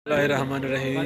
Bismillahirrahmanirrahim।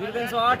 0308